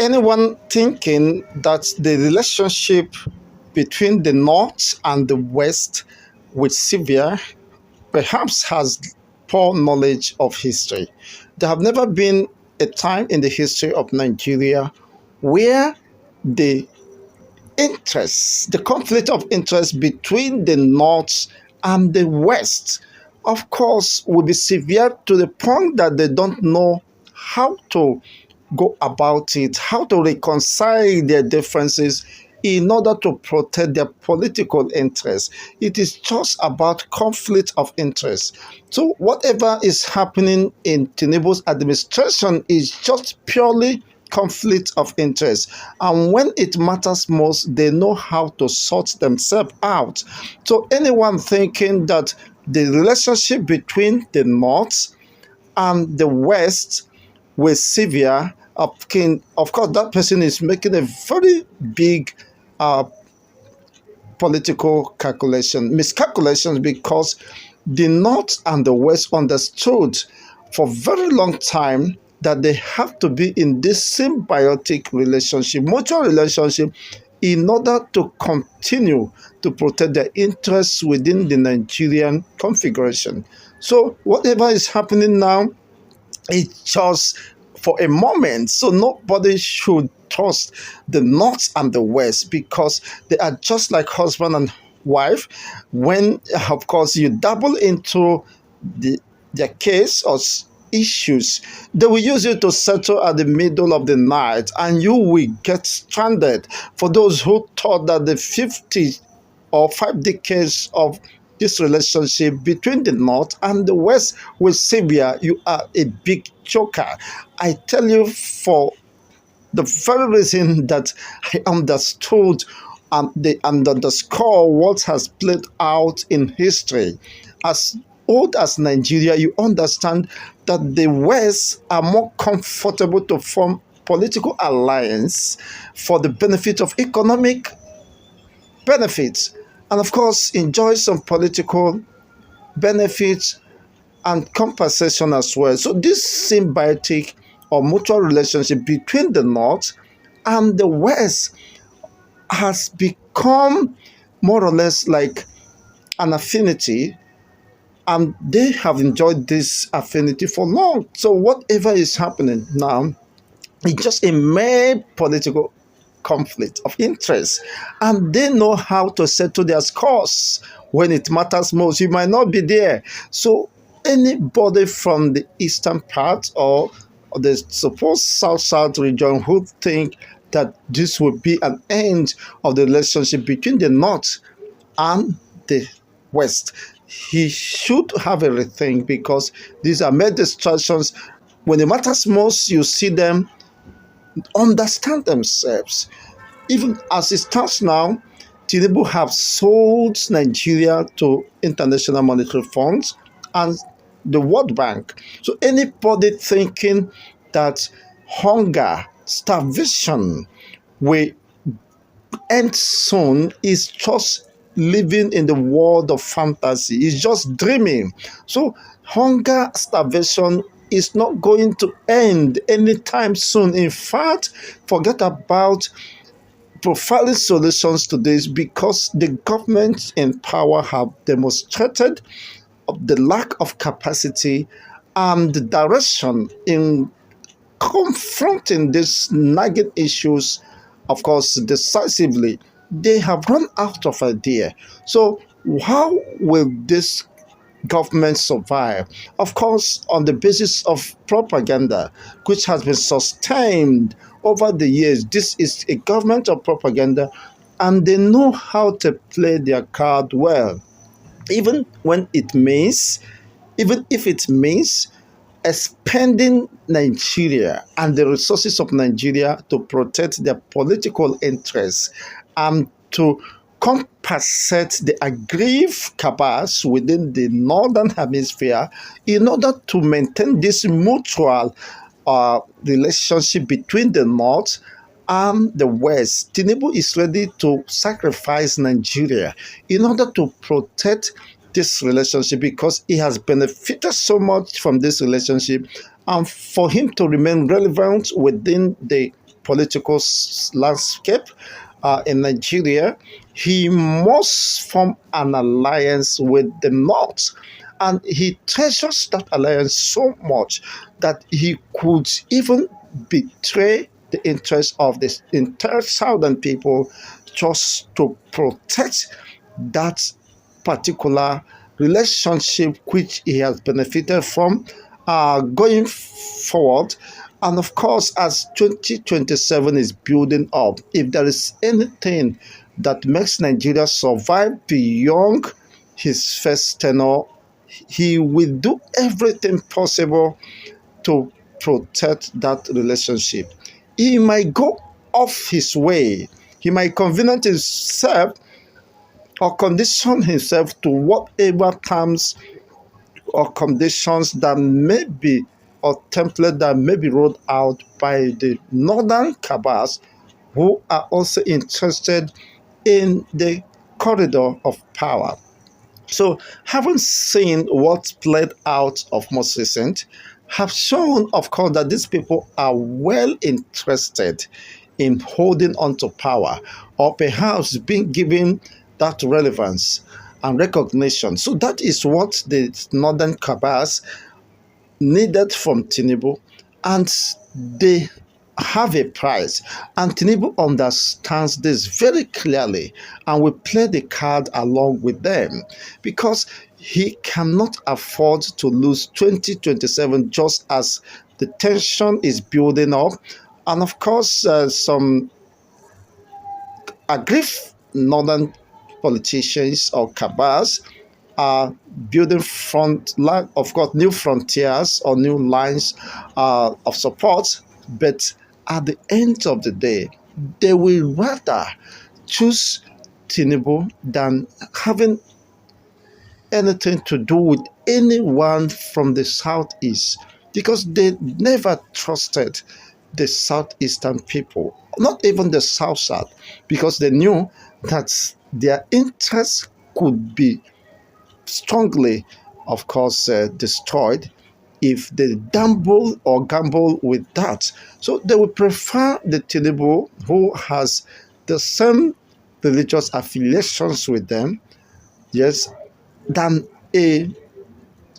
anyone thinking that the relationship between the North and the West with Serbia perhaps has poor knowledge of history. There have never been a time in the history of Nigeria where the the conflict of interest between the North and the West, of course, will be severe to the point that they don't know how to go about it, how to reconcile their differences in order to protect their political interests. It is just about conflict of interest. So whatever is happening in Tinubu's administration is just purely conflict of interest. And when it matters most, they know how to sort themselves out. So anyone thinking that the relationship between the North and the West with Serbia, of course, that person is making a very big uh, political miscalculations, because the North and the West understood for a very long time that they have to be in this symbiotic relationship, mutual relationship, in order to continue to protect their interests within the Nigerian configuration. So whatever is happening now, it's just for a moment. So nobody should trust the North and the West, because they are just like husband and wife. When, of course, you dabble into their case or issues, they will use you to settle at the middle of the night, and you will get stranded. For those who thought that the 50 or 5 decades of this relationship between the North and the West with Serbia, you are a big joker. I tell you, for the very reason that I understood and underscore what has played out in history. As old as Nigeria, you understand that the West are more comfortable to form political alliance for the benefit of economic benefits, and of course enjoy some political benefits and compensation as well. So this symbiotic or mutual relationship between the North and the West has become more or less like an affinity, and they have enjoyed this affinity for long. So whatever is happening now, it's just a mere political conflict of interest, and they know how to settle their scores when it matters most. You might not be there. So anybody from the eastern part or the supposed south region who think that this will be an end of the relationship between the North and the West, he should have a rethink, because these are mere distractions. When it matters most, you see them understand themselves. Even as it stands now, Tinubu have sold Nigeria to International Monetary Funds and the World Bank. So anybody thinking that hunger, starvation will end soon is just living in the world of fantasy. It's just dreaming. So hunger, starvation is not going to end anytime soon. In fact, forget about profiling solutions to this, because the government in power have demonstrated the lack of capacity and the direction in confronting these nagging issues, of course, decisively. They have run out of idea. So how will this government survive? Of course, on the basis of propaganda, which has been sustained over the years. This is a government of propaganda, and they know how to play their card well, even if it means expanding Nigeria and the resources of Nigeria to protect their political interests and to compensate the aggrieved cabals within the northern hemisphere in order to maintain this mutual relationship between the North and the West. Tinubu is ready to sacrifice Nigeria in order to protect this relationship, because he has benefited so much from this relationship, and for him to remain relevant within the political landscape in Nigeria, he must form an alliance with the North. And he treasures that alliance so much that he could even betray the interests of the entire southern people just to protect that particular relationship which he has benefited from going forward. And of course, as 2027 is building up, if there is anything that makes Nigeria survive beyond his first tenure, he will do everything possible to protect that relationship. He might go off his way. He might convenient himself or condition himself to whatever terms or conditions that may be or template that may be rolled out by the northern cabals who are also interested in the corridor of power. So, having seen what played out of most recent, have shown, of course, that these people are well interested in holding on to power or perhaps being given that relevance and recognition. So that is what the northern cabals needed from Tinubu, and they have a price. And Tinubu understands this very clearly and will play the card along with them because he cannot afford to lose 2027 just as the tension is building up. And of course, some aggrieved northern politicians or cabals are building front line, of course, new frontiers or new lines of support. But at the end of the day, they will rather choose Tinubu than having anything to do with anyone from the southeast because they never trusted the southeastern people, not even the south, because they knew that their interests could be strongly, of course, destroyed if they gamble with that. So they would prefer the Tinubu who has the same religious affiliations with them, yes, than a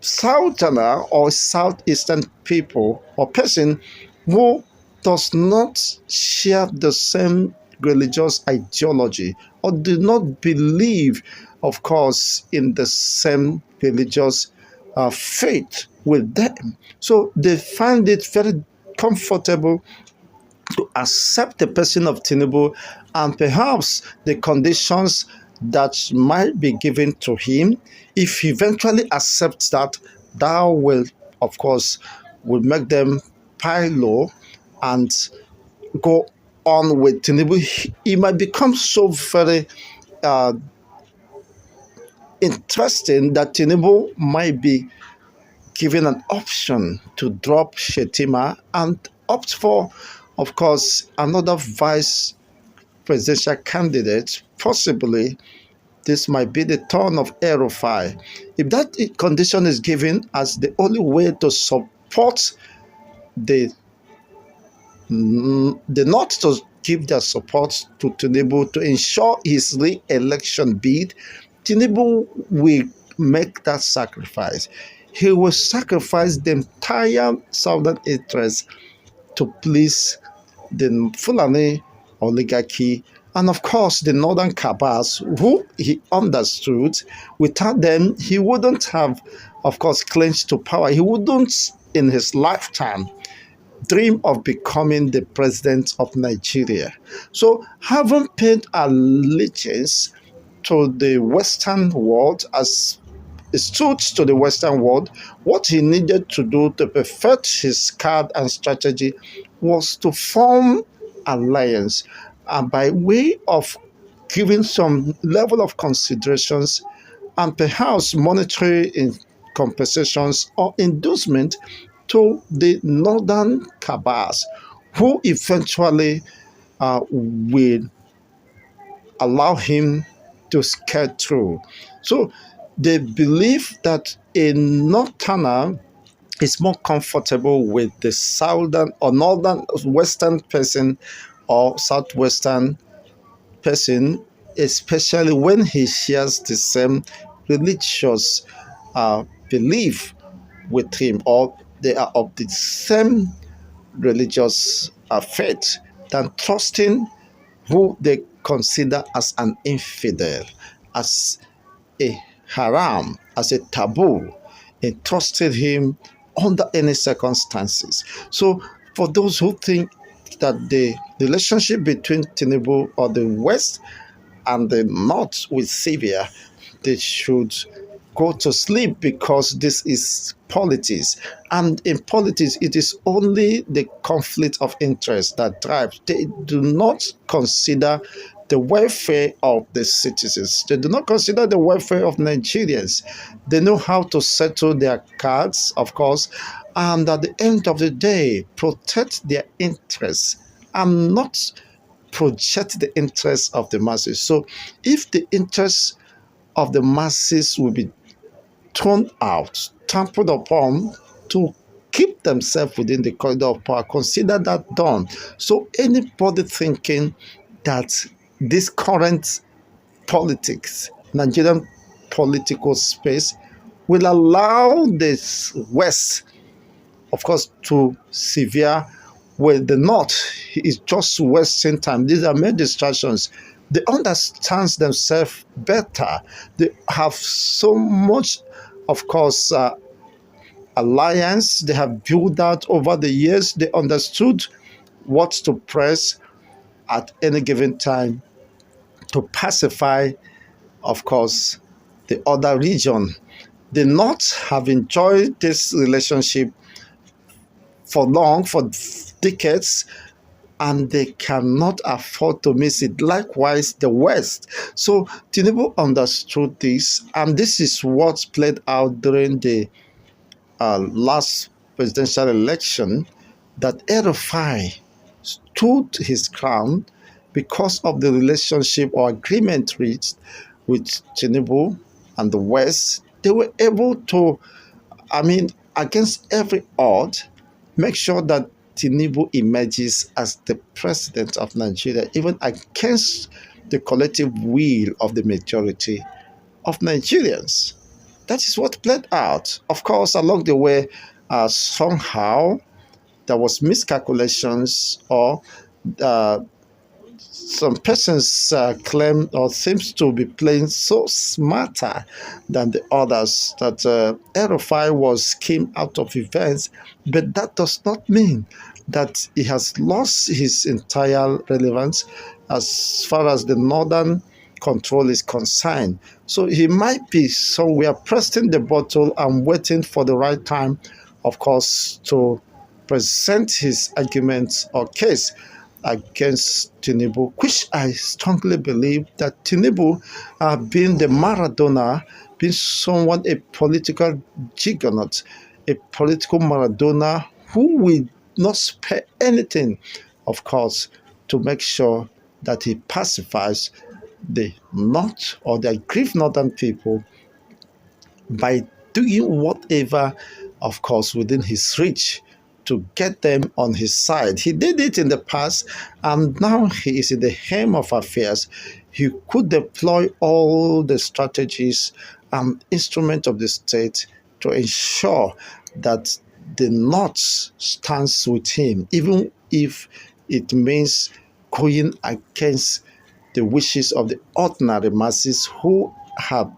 southerner or southeastern people or person who does not share the same religious ideology or do not believe, of course, in the same religious faith with them. So they find it very comfortable to accept the person of Tinubu and perhaps the conditions that might be given to him. If he eventually accepts that, that will, of course, will make them pile low and go on with Tinubu. He might become so very uh, interesting that Tinubu might be given an option to drop Shetima and opt for, of course, another vice presidential candidate. Possibly, this might be the turn of Erufai. If that condition is given as the only way to support the North to give their support to Tinubu to ensure his re-election bid, Tinubu will make that sacrifice. He will sacrifice the entire southern interest to please the Fulani oligarchy and of course the northern cabals who he understood without them he wouldn't have, of course, clinched to power. He wouldn't in his lifetime dream of becoming the president of Nigeria. So having paid allegiance to the Western world as stood to the Western world, what he needed to do to perfect his card and strategy was to form alliance and by way of giving some level of considerations and perhaps monetary compensations or inducement to the northern cabals who eventually will allow him to skate through. So they believe that a northerner is more comfortable with the southern or northern western person or southwestern person, especially when he shares the same religious belief with him, or they are of the same religious faith, than trusting who they consider as an infidel, as a haram, as a taboo, and trusted him under any circumstances. So, for those who think that the relationship between Tinubu or the West and the North with Syria, they should go to sleep, because this is politics. And in politics, it is only the conflict of interest that drives. They do not consider the welfare of the citizens. They do not consider the welfare of Nigerians. They know how to settle their cards, of course, and at the end of the day, protect their interests and not project the interests of the masses. So, if the interests of the masses will be thrown out, trampled upon to keep themselves within the corridor of power, consider that done. So, anybody thinking that this current politics, Nigerian political space, will allow this West, of course, to severe with the North is just wasting time. These are mere distractions. They understand themselves better. They have so much, of course, alliance they have built out over the years. They understood what to press at any given time to pacify, of course, the other region. The North have enjoyed this relationship for long, for decades, and they cannot afford to miss it. Likewise, the West. So Tinubu understood this, and this is what played out during the last presidential election, that Erufai stood his ground because of the relationship or agreement reached with Tinubu and the West. They were able to, against every odd, make sure that Tinubu emerges as the president of Nigeria, even against the collective will of the majority of Nigerians. That is what played out. Of course, along the way, somehow there was miscalculations, or uh, some persons claim or seems to be playing so smarter than the others, that Erufai was came out of events, but that does not mean that he has lost his entire relevance as far as the northern control is concerned. So he might be somewhere pressing the bottle and waiting for the right time, of course, to present his arguments or case against Tinubu, which I strongly believe that Tinubu, being the Maradona, being someone, a political juggernaut, a political Maradona who will not spare anything, of course, to make sure that he pacifies the North or the aggrieved Northern people by doing whatever, of course, within his reach to get them on his side. He did it in the past, and now he is in the helm of affairs. He could deploy all the strategies and instruments of the state to ensure that the North stands with him, even if it means going against the wishes of the ordinary masses who have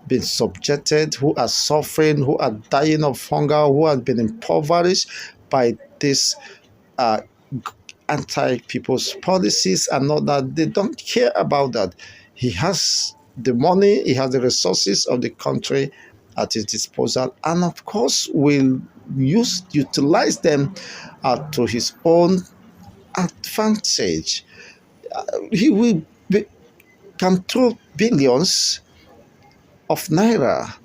been subjected, who are suffering, who are dying of hunger, who have been impoverished by this uh, anti-people's policies and all that. They don't care about that. He has the money, he has the resources of the country at his disposal, and of course will utilize them to his own advantage. He will can throw billions of naira.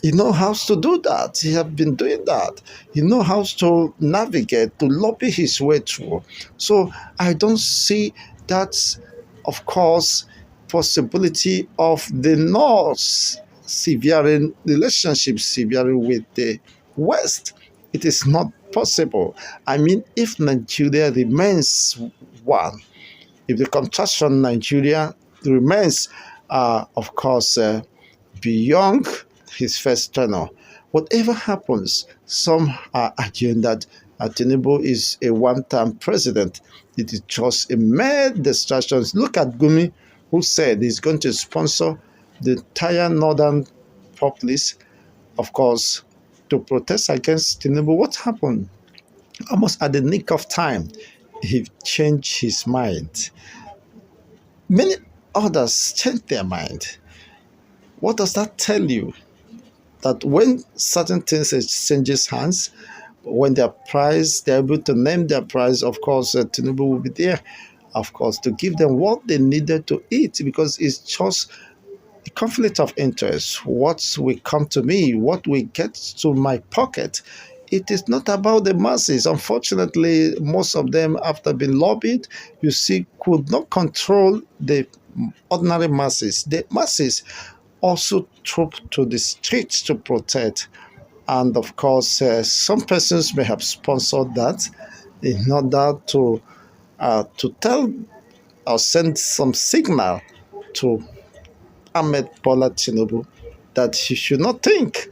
He knows how to do that. He has been doing that. He knows how to navigate, to lobby his way through. So I don't see that, of course, possibility of the North severing relationships severing with the West. It is not possible. I mean, if Nigeria remains one, if the contraction Nigeria remains, of course, beyond his first tenure, whatever happens, some are arguing that Tinubu is a one-term president. It is just a mere distraction. Look at Gumi, who said he's going to sponsor the entire northern populace, of course, to protest against Tinubu. What happened? Almost at the nick of time, he changed his mind. Many others changed their mind. What does that tell you? That when certain things exchanges hands, when they're priced, they're able to name their price. Of course, Tinubu will be there, of course, to give them what they needed to eat, because it's just a conflict of interest. What will come to me, what will get to my pocket. It is not about the masses. Unfortunately, most of them, after being lobbied, you see, could not control the ordinary masses. The masses also troop to the streets to protest. And of course, some persons may have sponsored that in order to tell or send some signal to Ahmed Bola Tinubu that he should not think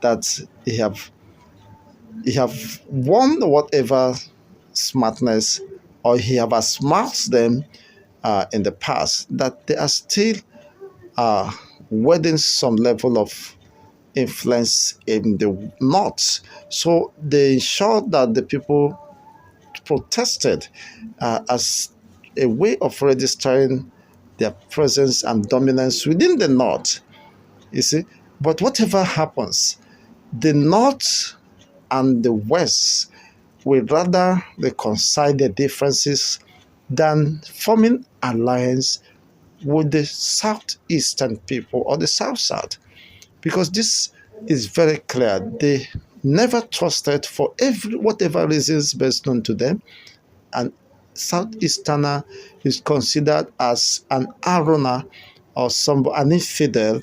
that he have won whatever smartness, or he have outsmarted them in the past, that they are still wielding some level of influence in the north. So they ensured that the people protested as a way of registering their presence and dominance within the north. You see, but whatever happens, the north and the west will rather reconcile their differences than forming alliance with the southeastern people or the south, because this is very clear. They never trusted, for every whatever reasons best known to them, and southeasterner is considered as an arona or an infidel,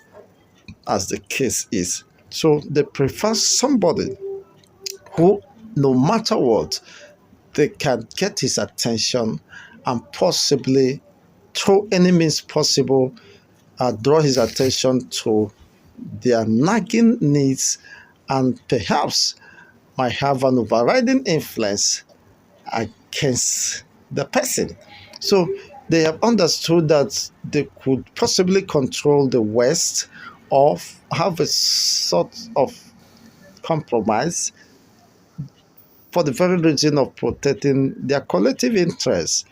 as the case is. So they prefer somebody who, no matter what, they can get his attention and possibly, through any means possible, draw his attention to their nagging needs, and perhaps might have an overriding influence against the person. So they have understood that they could possibly control the West, or have a sort of compromise, for the very reason of protecting their collective interests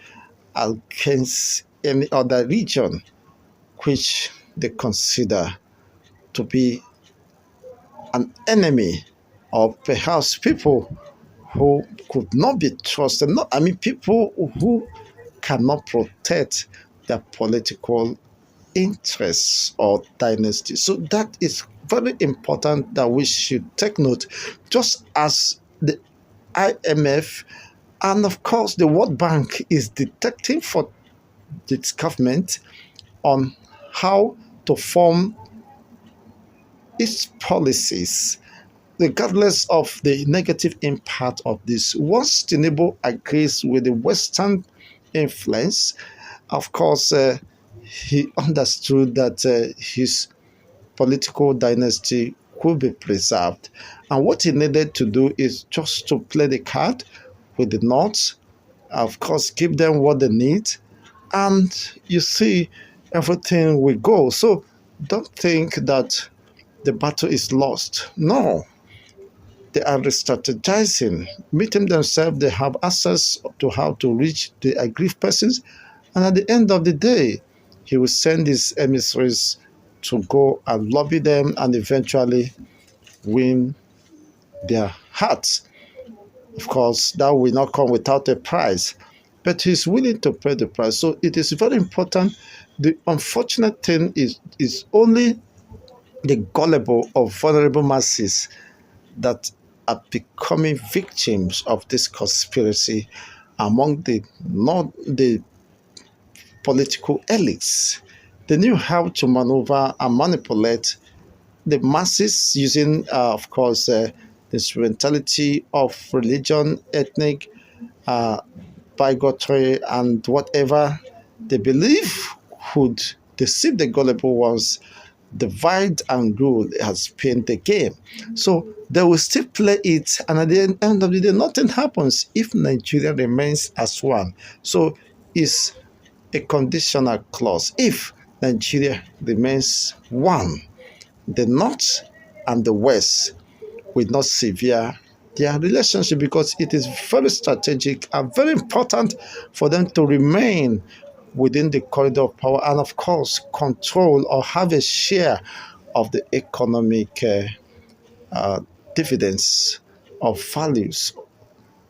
against any other region which they consider to be an enemy, or perhaps people who could not be trusted. Not, I mean, people who cannot protect their political interests or dynasty. So that is very important that we should take note, just as the IMF and of course the World Bank is detecting for its government on how to form its policies, regardless of the negative impact of this. Once Tinubu agrees with the Western influence, of course, he understood that his political dynasty could be preserved. And what he needed to do is just to play the card with the North, of course, give them what they need, and you see, everything will go. So don't think that the battle is lost. No, they are strategizing, meeting themselves, they have access to how to reach the aggrieved persons, and at the end of the day, he will send his emissaries to go and lobby them and eventually win their hearts. Of course, that will not come without a price, but he's willing to pay the price. So it is very important. The unfortunate thing is only the gullible or vulnerable masses that are becoming victims of this conspiracy among the not the political elites. They knew how to maneuver and manipulate the masses using, of course, the instrumentality of religion, ethnic uh, bigotry, and whatever they believe would deceive the gullible ones, divide and rule has been the game. So they will still play it, and at the end of the day, nothing happens if Nigeria remains as one. So it's a conditional clause. If Nigeria remains one, the North and the West will not sever their relationship, because it is very strategic and very important for them to remain within the corridor of power and, of course, control or have a share of the economic dividends of values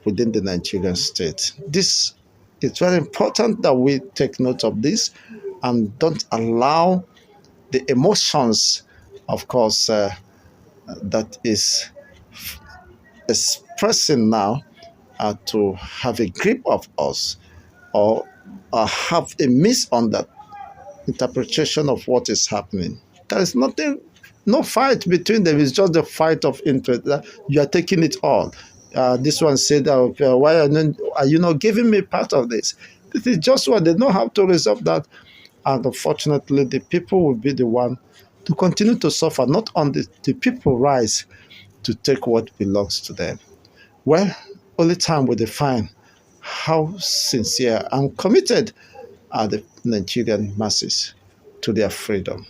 within the Nigerian state. This is very important that we take note of this and don't allow the emotions, of course, that is expressing now to have a grip of us, or have a misinterpretation of what is happening. There is nothing, no fight between them. It's just the fight of interest. You are taking it all. This one said, why are you not giving me part of this? This is just what they know how to resolve that. And unfortunately, the people will be the one to continue to suffer, not on the people rise to take what belongs to them. Well, only time will define how sincere and committed are the Nigerian masses to their freedom.